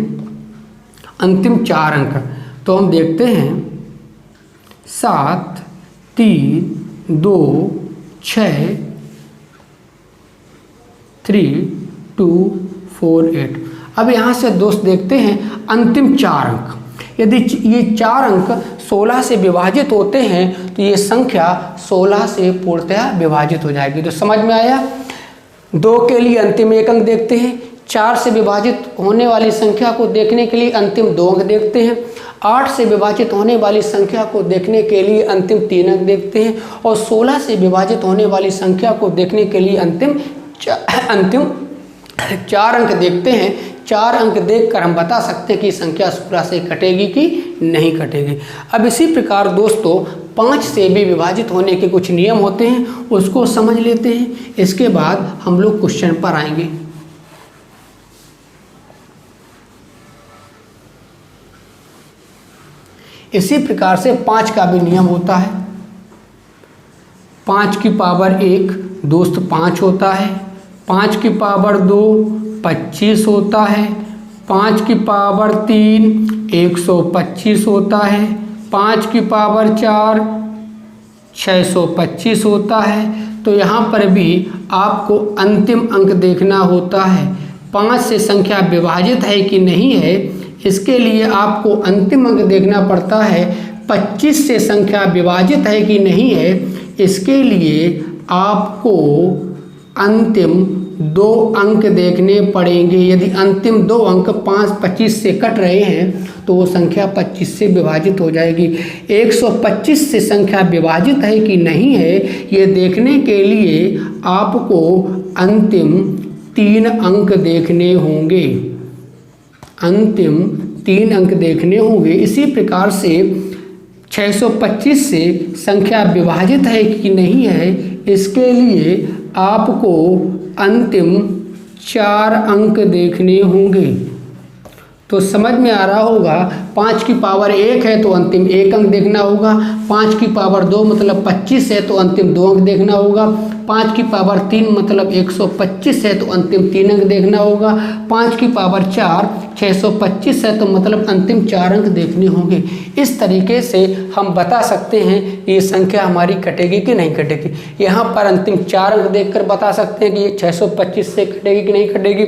अंतिम 4 अंक। तो हम देखते हैं 7 3 2 6 3 2 4 8। अब यहाँ से दोस्त देखते हैं अंतिम 4 अंक। यदि ये 4 अंक 16 से विभाजित होते हैं तो ये संख्या 16 से पूर्णतः विभाजित हो जाएगी। तो समझ में आया। 2 के लिए अंतिम 1 अंक देखते हैं। 4 से विभाजित होने वाली संख्या को देखने के लिए अंतिम 2 अंक देखते हैं। 8 से विभाजित होने वाली संख्या को देखने के लिए अंतिम 3 अंक देखते हैं। और 16 से विभाजित होने वाली संख्या को देखने के लिए अंतिम 4 अंक देखते हैं। 4 अंक देखकर हम बता सकते हैं कि संख्या 16 से कटेगी कि नहीं कटेगी। अब इसी प्रकार दोस्तों 5 से भी विभाजित होने के कुछ नियम होते हैं, उसको समझ लेते हैं। इसके बाद हम लोग क्वेश्चन पर आएंगे। इसी प्रकार से 5 का भी नियम होता है। 5 की पावर 1 दोस्त 5 होता है। 5 की पावर 2 25 होता है। 5 की पावर 3 125 होता है। 5 की पावर 4 625 होता है। तो यहाँ पर भी आपको अंतिम अंक देखना होता है। 5 से संख्या विभाजित है कि नहीं है, इसके लिए आपको अंतिम अंक देखना पड़ता है। 25 से संख्या विभाजित है कि नहीं है, इसके लिए आपको अंतिम 2 अंक देखने पड़ेंगे। यदि अंतिम 2 अंक 25 से कट रहे हैं तो वो संख्या 25 से विभाजित हो जाएगी। 125 से संख्या विभाजित है कि नहीं है, ये देखने के लिए आपको अंतिम 3 अंक देखने होंगे। अंतिम 3 अंक देखने होंगे। इसी प्रकार से 625 से संख्या विभाजित है कि नहीं है, इसके लिए आपको अंतिम 4 अंक देखने होंगे। तो समझ में आ रहा होगा। 5 की पावर 1 है तो अंतिम 1 अंक देखना होगा। 5 की पावर 2 मतलब 25 है तो अंतिम 2 अंक देखना होगा। 5 की पावर 3 मतलब 125 है तो अंतिम 3 अंक देखना होगा। 5 की पावर 4 625 है तो मतलब अंतिम 4 अंक देखने होंगे। इस तरीके से हम बता सकते हैं कि ये संख्या हमारी कटेगी कि नहीं कटेगी। यहाँ पर अंतिम 4 अंक देखकर बता सकते हैं कि ये 625 से कटेगी कि नहीं कटेगी।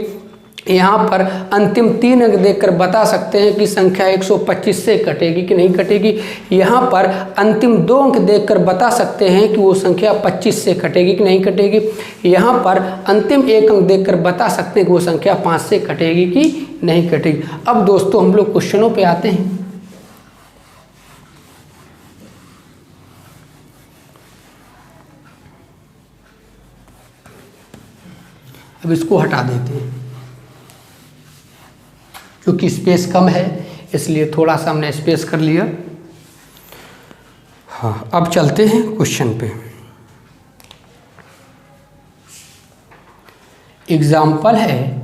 यहाँ पर अंतिम 3 अंक देखकर बता सकते हैं कि संख्या 125 से कटेगी कि नहीं कटेगी। यहाँ पर अंतिम 2 अंक देखकर बता सकते हैं कि वो संख्या 25 से कटेगी कि नहीं कटेगी। यहाँ पर अंतिम 1 अंक देखकर बता सकते हैं कि वो संख्या 5 से कटेगी कि नहीं कटेगी। अब दोस्तों हम लोग क्वेश्चनों पे आते हैं। अब इसको हटा देते हैं क्योंकि स्पेस कम है, इसलिए थोड़ा सा हमने स्पेस कर लिया। हाँ, अब चलते हैं क्वेश्चन पे। एग्जाम्पल है,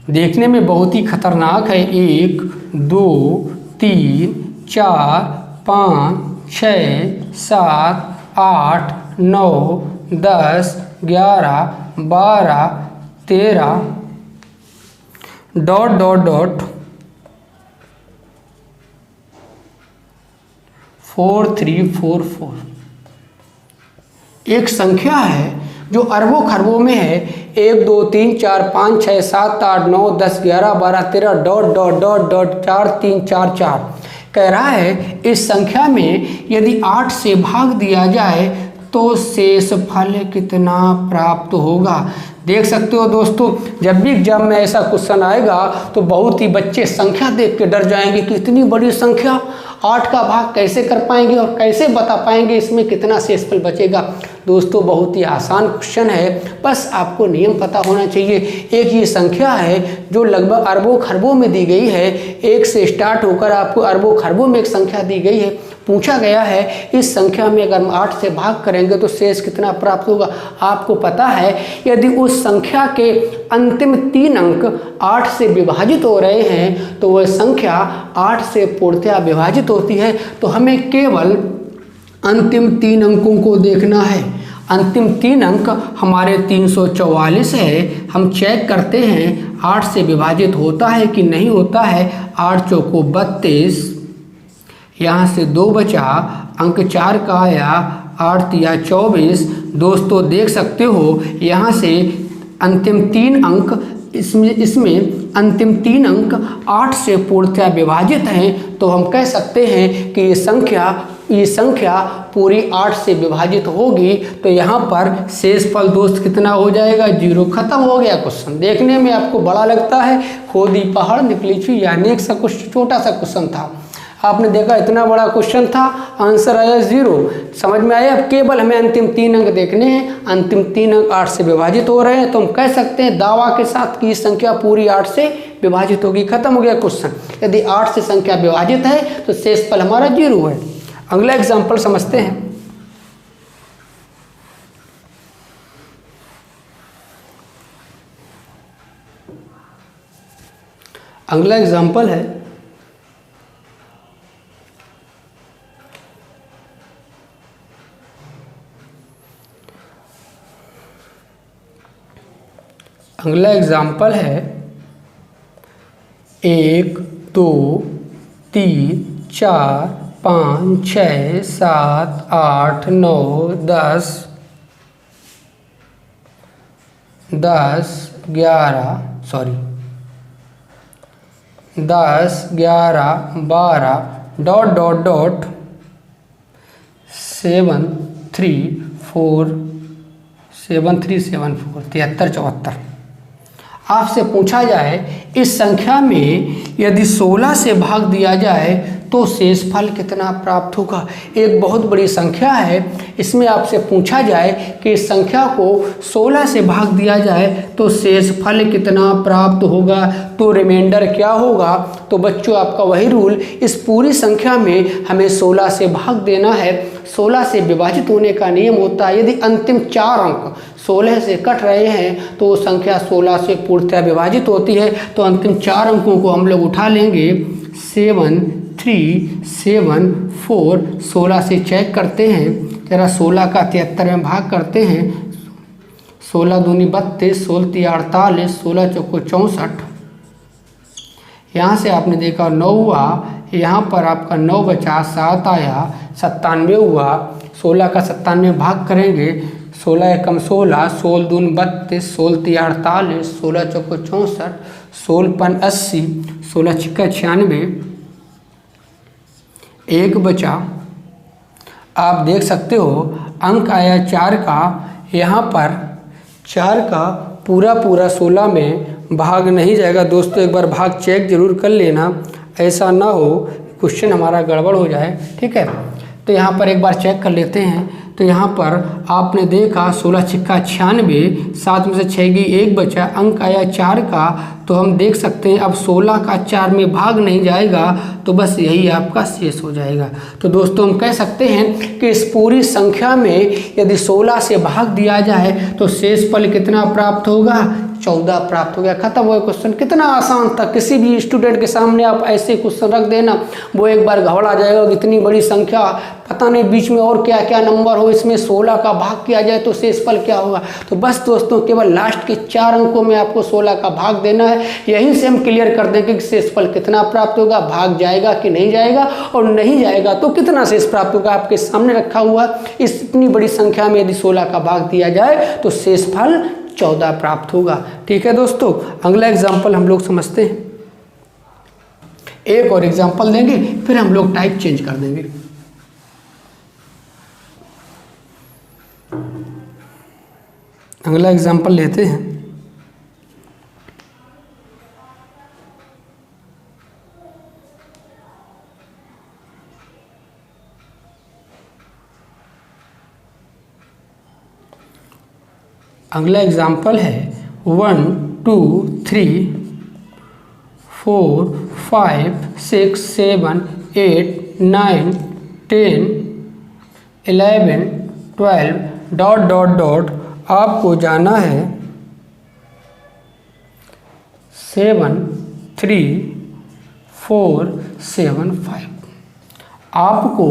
देखने में बहुत ही खतरनाक है। 1 2 3 4 5 6 7 8 9 10 11 12 13 ... 4344। एक संख्या है जो अरबों खरबों में है। 1 2 3 4 5 6 7 8 9 10 11 12 13 ... 4 3 4 4 कह रहा है। इस संख्या में यदि 8 से भाग दिया जाए तो शेषफल कितना प्राप्त होगा। देख सकते हो दोस्तों, जब भी एग्जाम में ऐसा क्वेश्चन आएगा तो बहुत ही बच्चे संख्या देख के डर जाएंगे कि इतनी बड़ी संख्या, 8 का भाग कैसे कर पाएंगे और कैसे बता पाएंगे इसमें कितना शेषफल बचेगा। दोस्तों बहुत ही आसान क्वेश्चन है, बस आपको नियम पता होना चाहिए। एक ये संख्या है जो लगभग अरबों खरबों में दी गई है, 1 से स्टार्ट होकर आपको अरबों खरबों में एक संख्या दी गई है। पूछा गया है इस संख्या में अगर हम 8 से भाग करेंगे तो शेष कितना प्राप्त होगा। आपको पता है यदि उस संख्या के अंतिम 3 अंक 8 से विभाजित हो रहे हैं तो वह संख्या 8 से पूर्णतया विभाजित होती है। तो हमें केवल अंतिम 3 अंकों को देखना है। अंतिम 3 अंक हमारे 344 है। हम चेक करते हैं 8 से विभाजित होता है कि नहीं होता है। 8 चौको 32, यहाँ से 2 बचा, अंक 4 का आया, 8 तिया 24। दोस्तों देख सकते हो यहाँ से अंतिम 3 अंक इसमें अंतिम 3 अंक 8 से पूर्णतया विभाजित हैं। तो हम कह सकते हैं कि ये संख्या पूरी 8 से विभाजित होगी। तो यहाँ पर शेषफल दोस्त कितना हो जाएगा, 0। खत्म हो गया क्वेश्चन। देखने में आपको बड़ा लगता है, खोदी पहाड़ निकली छुई, यानी एक सा कुछ छोटा सा क्वेश्चन था। आपने देखा इतना बड़ा क्वेश्चन था, आंसर आया 0। समझ में आया। अब केवल हमें अंतिम 3 अंक देखने हैं। अंतिम 3 अंक 8 से विभाजित हो रहे हैं तो हम कह सकते हैं दावा के साथ कि संख्या पूरी 8 से विभाजित होगी। खत्म हो गया क्वेश्चन। यदि 8 से संख्या विभाजित है तो शेषफल हमारा 0 है। अगला एग्जाम्पल समझते हैं। अगला एग्जाम्पल है अगला एग्जाम्पल है 1 2 3 4 5 6 7 8 9 10 10 11 डॉट डॉट डॉट 7 3 4 7 3 7 4 73 74। आपसे पूछा जाए इस संख्या में यदि 16 से भाग दिया जाए तो शेषफल कितना प्राप्त होगा। एक बहुत बड़ी संख्या है, इसमें आपसे पूछा जाए कि इस संख्या को 16 से भाग दिया जाए तो शेषफल कितना प्राप्त होगा, तो रिमाइंडर क्या होगा। तो बच्चों आपका वही रूल, इस पूरी संख्या में हमें 16 से भाग देना है। 16 से विभाजित होने का नियम होता है, यदि अंतिम 4 अंक 16 से कट रहे हैं तो संख्या 16 से पूर्णतया विभाजित होती है। तो अंतिम 4 अंकों को हम लोग उठा लेंगे, 7 3 7 4। 16 से चेक करते हैं जरा, 16 का 73 में भाग करते हैं। 16 दूनी 32, 16 तिया 48, 16 चौको 64। यहाँ से आपने देखा 9 हुआ, यहाँ पर आपका 9 बचा, 7 आया, 97 हुआ। 16 का 97 भाग करेंगे, 16 एकम 16, 16 दून 32, 16 तिया 48, 16 चौको 64, 16 पन 80, 16 छिक्का 96, 1 बचा। आप देख सकते हो अंक आया 4 का, यहाँ पर 4 का पूरा 16 में भाग नहीं जाएगा। दोस्तों एक बार भाग चेक जरूर कर लेना, ऐसा ना हो क्वेश्चन हमारा गड़बड़ हो जाए, ठीक है। तो यहाँ पर एक बार चेक कर लेते हैं। तो यहाँ पर आपने देखा 16 छिक्का 96, 7 में से 6 गई, 1 बचा, अंक आया 4 का। तो हम देख सकते हैं अब 16 का 4 में भाग नहीं जाएगा तो बस यही आपका शेष हो जाएगा। तो दोस्तों हम कह सकते हैं कि इस पूरी संख्या में यदि 16 से भाग दिया जाए तो शेषफल कितना प्राप्त होगा, 14 प्राप्त हो गया। खत्म हुआ क्वेश्चन। कितना आसान था, किसी भी स्टूडेंट के सामने आप ऐसे क्वेश्चन रख देना वो एक बार घबरा जाएगा। इतनी बड़ी संख्या, पता नहीं बीच में और क्या क्या नंबर हो, इसमें 16 का भाग किया जाए तो शेषफल क्या होगा। तो बस दोस्तों केवल लास्ट के 4 अंकों में आपको 16 का भाग देना है। यहीं से हम क्लियर कर देंगे कि शेषफल कितना प्राप्त होगा, भाग जाएगा कि नहीं जाएगा, और नहीं जाएगा तो कितना शेष प्राप्त होगा। आपके सामने रखा हुआ इस इतनी बड़ी संख्या में यदि 16 का भाग दिया जाए तो शेषफल 14 प्राप्त होगा। ठीक है दोस्तों, अगला एग्जाम्पल हम लोग समझते हैं। एक और एग्जाम्पल देंगे फिर हम लोग टाइप चेंज कर देंगे। अगला एग्जाम्पल लेते हैं। अगला एग्जाम्पल है 1 2 3 4 5 6 7 8 9 10 11 12 डॉट डॉट डॉट आपको जाना है 7 3 4 7 5। आपको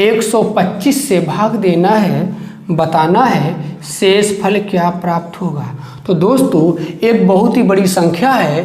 125 से भाग देना है, बताना है शेष फल क्या प्राप्त होगा। तो दोस्तों एक बहुत ही बड़ी संख्या है,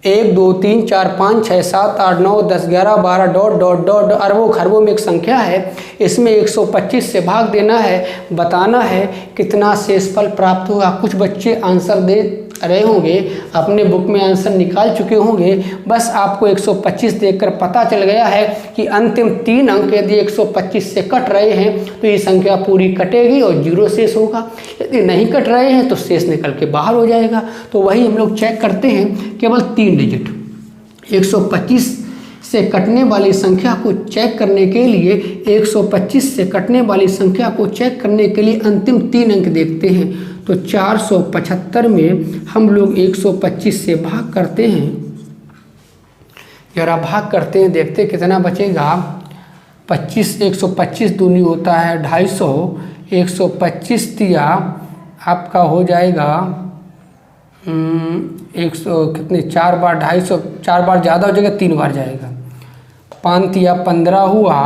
1 2 3 4 5 6 7 8 9 10 11 12 डॉट डॉट डॉट अरबों खरबों में एक संख्या है। इसमें 125 से भाग देना है, बताना है कितना शेषफल प्राप्त होगा। कुछ बच्चे आंसर दे रहे होंगे, अपने बुक में आंसर निकाल चुके होंगे। बस आपको 125 देखकर पता चल गया है कि अंतिम 3 अंक यदि 125 से कट रहे हैं तो ये संख्या पूरी कटेगी और 0 शेष होगा। यदि नहीं कट रहे हैं तो शेष निकल के बाहर हो जाएगा। तो वही हम लोग चेक करते हैं, केवल 3 डिजिट 125 से कटने वाली संख्या को चेक करने के लिए 125 से कटने वाली संख्या को चेक करने के लिए अंतिम 3 अंक देखते हैं। तो 475 में हम लोग 125 से भाग करते हैं। जरा भाग करते हैं, देखते कितना बचेगा। 25 125 दूनी होता है 250, 125 दिया आपका हो जाएगा 100 कितने 4 बार 250, 4 बार ज़्यादा हो जाएगा, 3 बार जाएगा। 5 दिया 15 हुआ,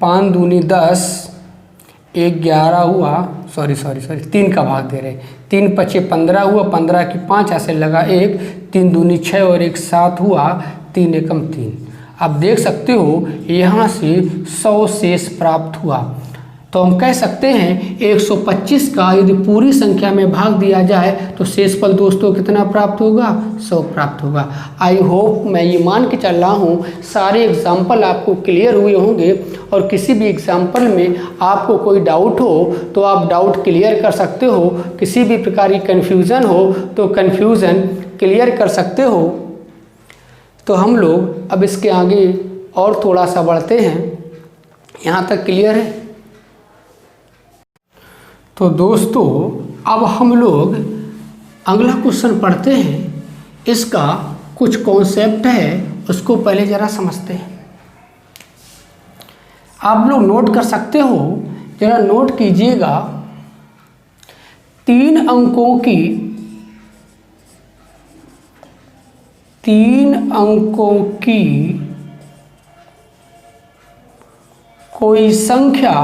5 दूनी 10, 1 11 हुआ, सॉरी 3 का भाग दे रहे, 3 पचे 15 हुआ, 15 की 5 ऐसे लगा 1, 3 दूनी 6 और 1 7 हुआ, 3 एकम 3। आप देख सकते हो यहाँ से 100 शेष प्राप्त हुआ। तो हम कह सकते हैं 125 का यदि पूरी संख्या में भाग दिया जाए तो शेषफल दोस्तों कितना प्राप्त होगा, 100 प्राप्त होगा। आई होप, मैं ये मान के चल रहा हूँ सारे एग्जाम्पल आपको क्लियर हुए होंगे। और किसी भी एग्जाम्पल में आपको कोई डाउट हो तो आप डाउट क्लियर कर सकते हो, किसी भी प्रकार की कन्फ्यूज़न हो तो कन्फ्यूज़न क्लियर कर सकते हो। तो हम लोग अब इसके आगे और थोड़ा सा बढ़ते हैं। यहाँ तक क्लियर है? तो दोस्तों अब हम लोग अगला क्वेश्चन पढ़ते हैं। इसका कुछ कॉन्सेप्ट है, उसको पहले ज़रा समझते हैं। आप लोग नोट कर सकते हो, ज़रा नोट कीजिएगा। 3 अंकों की कोई संख्या,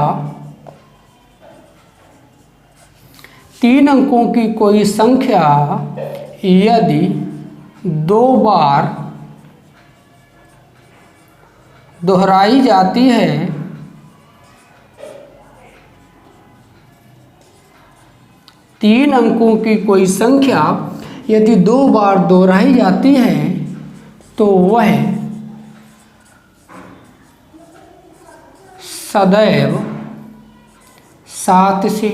3 अंकों की कोई संख्या यदि 2 बार दोहराई जाती है तीन अंकों की कोई संख्या यदि 2 बार दोहराई जाती है तो वह सदैव 7 से,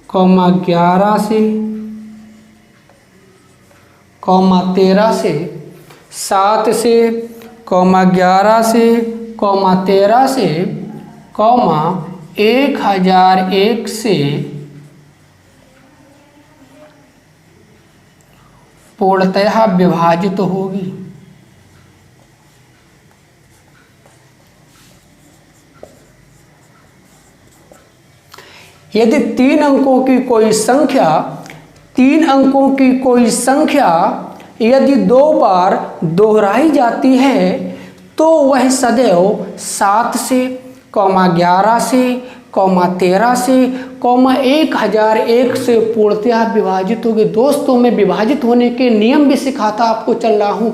11 से, 13 से, 7 से, 11 से, 13 से, 1001 से पूर्णतः विभाजित होगी। यदि 3 अंकों की कोई संख्या, 3 अंकों की कोई संख्या यदि 2 बार दोहराई जाती है तो वह सदैव 7 से, 11 से, 13 से, 1001 से पूर्णतः विभाजित होगी। दोस्तों मैं विभाजित होने के नियम भी सिखाता आपको चल रहा हूँ।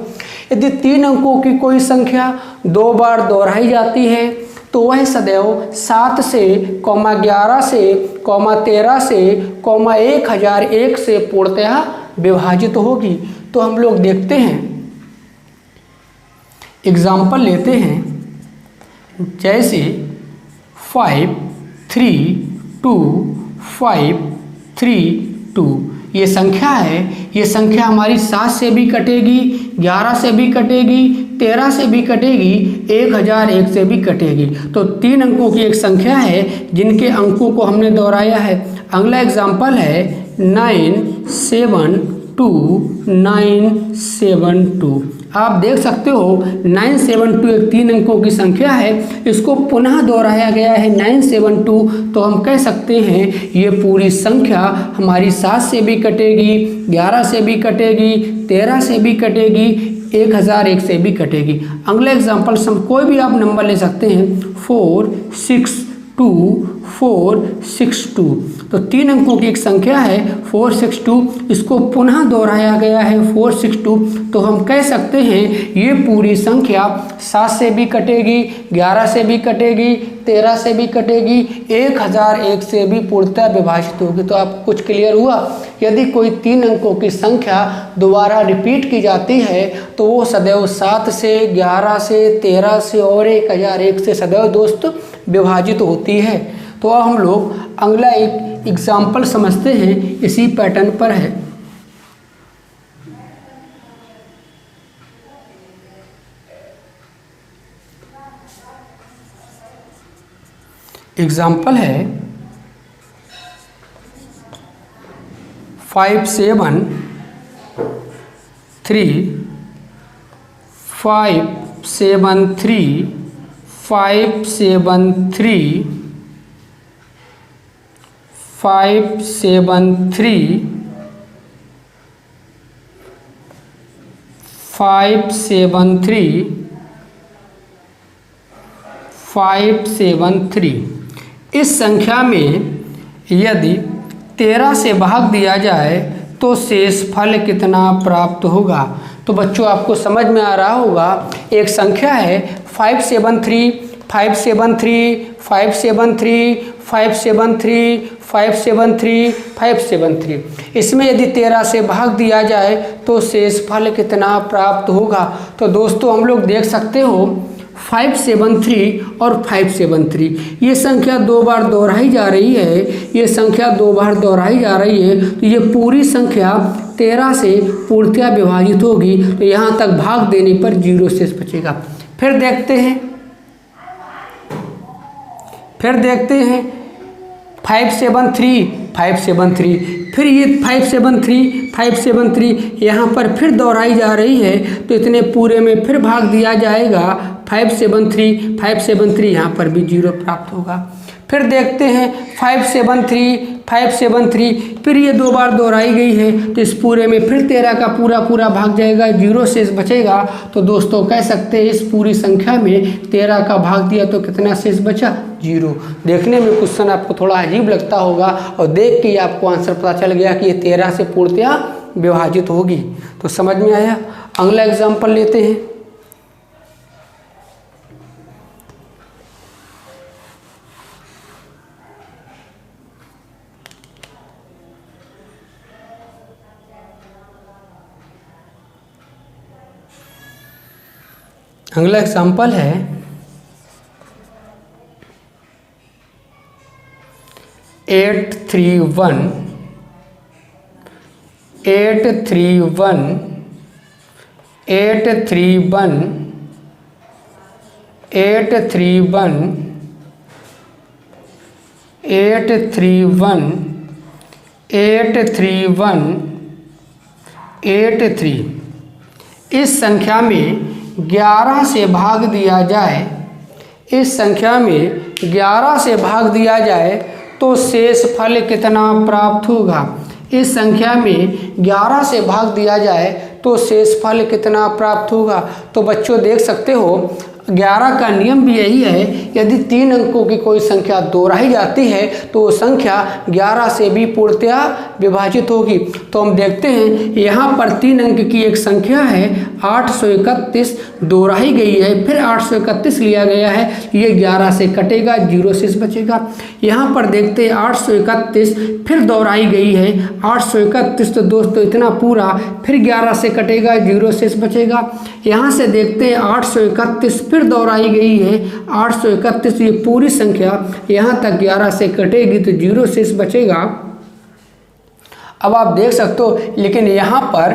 यदि 3 अंकों की कोई संख्या 2 बार दोहराई जाती है तो वह सदैव 7 से, 11 से, 13 से, 1001 से पूर्णतः विभाजित होगी। तो हम लोग देखते हैं, एग्जाम्पल लेते हैं। जैसे 5 3 2 5 3 2। ये संख्या है, ये संख्या हमारी 7 से भी कटेगी, 11 से भी कटेगी, 13 से भी कटेगी, 1001 से भी कटेगी। तो 3 अंकों की एक संख्या है जिनके अंकों को हमने दोहराया है। अगला एग्जाम्पल है 972 आप देख सकते हो 972 एक 3 अंकों की संख्या है, इसको पुनः दोहराया गया है 972। तो हम कह सकते हैं ये पूरी संख्या हमारी 7 से भी कटेगी, 11 से भी कटेगी, 13 से भी कटेगी, 1001 से भी कटेगी। अगला एग्जाम्पल हम कोई भी आप नंबर ले सकते हैं 462 तो 3 अंकों की एक संख्या है 462, इसको पुनः दोहराया गया है 462। तो हम कह सकते हैं ये पूरी संख्या 7 से भी कटेगी, 11 से भी कटेगी, 13 से भी कटेगी, 1001 से भी पूर्णतः विभाजित होगी। तो आप कुछ क्लियर हुआ? यदि कोई 3 अंकों की संख्या दोबारा रिपीट की जाती है तो वो सदैव 7 से, 11 से, 13 से और 1001 से सदैव दोस्त विभाजित होती है। तो अब हम लोग अगला एक एग्जाम्पल समझते हैं, इसी पैटर्न पर है। एग्जाम्पल है 573 573 इस संख्या में यदि 13 से भाग दिया जाए तो शेष फल कितना प्राप्त होगा? तो बच्चों आपको समझ में आ रहा होगा, एक संख्या है 573 573 573 573 573 573। इसमें यदि 13 से भाग दिया जाए तो शेष फल कितना प्राप्त होगा? तो दोस्तों हम लोग देख सकते हो 573 और 573 ये संख्या 2 बार दोहराई जा रही है, ये संख्या 2 बार दोहराई जा रही है। तो ये पूरी संख्या 13 से पूर्णतः विभाजित होगी। तो यहाँ तक भाग देने पर 0 शेष बचेगा। फिर देखते हैं 573 फिर ये 573 यहाँ पर फिर दोहराई जा रही है, तो इतने पूरे में फिर भाग दिया जाएगा 573 यहाँ पर भी 0 प्राप्त होगा। फिर देखते हैं 573 फिर ये 2 बार दोहराई गई है, तो इस पूरे में फिर 13 का पूरा भाग जाएगा, 0 शेष बचेगा। तो दोस्तों कह सकते हैं इस पूरी संख्या में 13 का भाग दिया तो कितना शेष बचा? 0। देखने में क्वेश्चन आपको थोड़ा अजीब लगता होगा और देख के आपको आंसर पता चल गया कि ये 13 से पूर्णतः विभाजित होगी। तो समझ में आया? अगला एग्जाम्पल लेते हैं। अगला एग्जाम्पल है 831 831 इस संख्या में 11 से भाग दिया जाए, इस संख्या में 11 से भाग दिया जाए तो शेष फल कितना प्राप्त होगा? इस संख्या में 11 से भाग दिया जाए तो शेष फल कितना प्राप्त होगा? तो बच्चों देख सकते हो 11 का नियम भी यही है, यदि 3 अंकों की कोई संख्या दोहराई जाती है तो वो संख्या 11 से भी पूर्णतः विभाजित होगी। तो हम देखते हैं यहाँ पर 3 अंक की एक संख्या है 831 दोहराई गई है, फिर 831 लिया गया है, ये 11 से कटेगा, 0 शेष बचेगा। यहाँ पर देखते हैं 831 फिर दोहराई गई है 831, तो दोस्तों इतना पूरा फिर 11 से कटेगा, 0 शेष बचेगा। यहाँ से देखते हैं 831 फिर दोहराई गई है 831। ये पूरी संख्या यहाँ तक 11 से कटेगी तो 0 शेष बचेगा। अब आप देख सकते हो, लेकिन यहाँ पर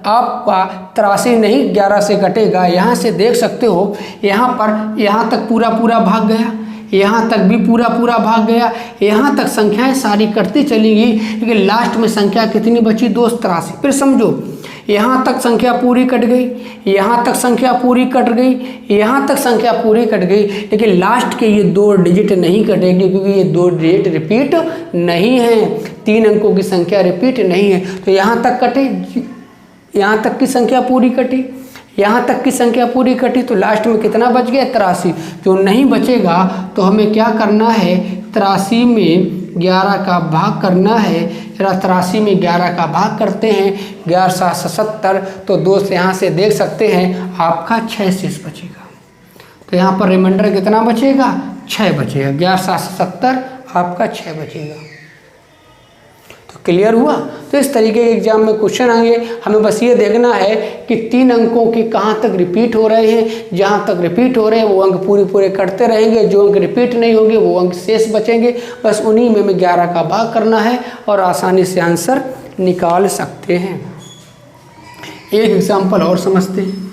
आपका 83 नहीं 11 से कटेगा। यहाँ से देख सकते हो, यहाँ पर यहाँ तक पूरा भाग गया, यहाँ तक भी पूरा भाग गया, यहाँ तक संख्याएं सारी कटती चली गई, लेकिन लास्ट में संख्या कितनी बची दोस्त? 83। फिर समझो, यहाँ तक संख्या पूरी कट गई, यहाँ तक संख्या पूरी कट गई, यहाँ तक संख्या पूरी कट गई, लेकिन लास्ट के ये 2 डिजिट नहीं कटेंगे क्योंकि ये 2 डिजिट रिपीट नहीं है, 3 अंकों की संख्या रिपीट नहीं है। तो यहाँ तक कटे, यहाँ तक की संख्या पूरी कटी, यहाँ तक की संख्या पूरी कटी, तो लास्ट में कितना बच गया? 83। जो नहीं बचेगा तो हमें क्या करना है? 83 में 11 का भाग करना है। 83 में 11 का भाग करते हैं, 11 7 70। तो दोस्त यहाँ से देख सकते हैं आपका 6 शेष बचेगा। तो यहाँ पर रिमाइंडर कितना बचेगा? 6 बचेगा। 11 7 70 आपका 6 बचेगा। तो क्लियर हुआ? तो इस तरीके के एग्जाम में क्वेश्चन आएंगे। हमें बस ये देखना है कि 3 अंकों के कहाँ तक रिपीट हो रहे हैं। जहाँ तक रिपीट हो रहे हैं वो अंक पूरे करते रहेंगे, जो अंक रिपीट नहीं होंगे वो अंक शेष बचेंगे। बस उन्हीं में 11 का भाग करना है और आसानी से आंसर निकाल सकते हैं। एक एग्जाम्पल और समझते हैं।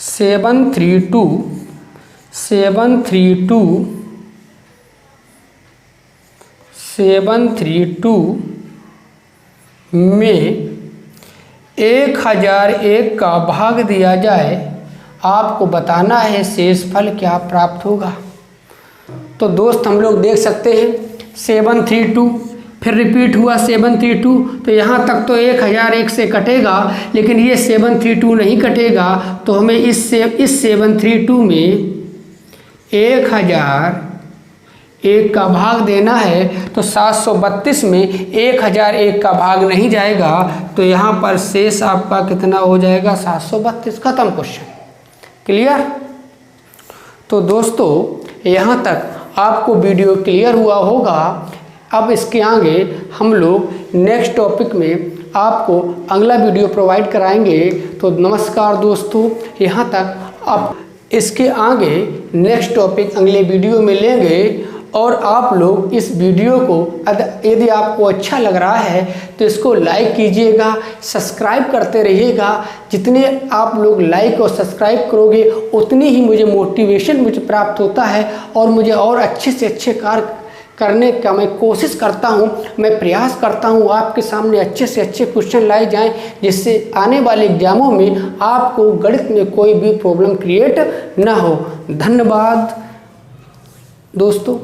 सेवन थ्री टू में 1001 का भाग दिया जाए, आपको बताना है शेषफल क्या प्राप्त होगा। तो दोस्त हम लोग देख सकते हैं 732, फिर रिपीट हुआ 732, तो यहाँ तक तो 1001 से कटेगा, लेकिन ये 732 नहीं कटेगा। तो हमें इस 732 में 1001 का भाग देना है। तो 732 में 1001 का भाग नहीं जाएगा, तो यहाँ पर शेष आपका कितना हो जाएगा? 732। खत्म क्वेश्चन। क्लियर? तो दोस्तों यहाँ तक आपको वीडियो क्लियर हुआ होगा। अब इसके आगे हम लोग नेक्स्ट टॉपिक में आपको अगला वीडियो प्रोवाइड कराएंगे। तो नमस्कार दोस्तों, यहाँ तक अब इसके आगे नेक्स्ट टॉपिक अगले वीडियो में लेंगे। और आप लोग इस वीडियो को यदि आपको अच्छा लग रहा है तो इसको लाइक कीजिएगा, सब्सक्राइब करते रहिएगा। जितने आप लोग लाइक और सब्सक्राइब करोगे उतनी ही मुझे मोटिवेशन मुझे प्राप्त होता है और मुझे और अच्छे से अच्छे कार्य करने का मैं कोशिश करता हूं, मैं प्रयास करता हूं आपके सामने अच्छे से अच्छे क्वेश्चन लाए जाएं, जिससे आने वाले एग्जामों में आपको गणित में कोई भी प्रॉब्लम क्रिएट ना हो। धन्यवाद दोस्तों।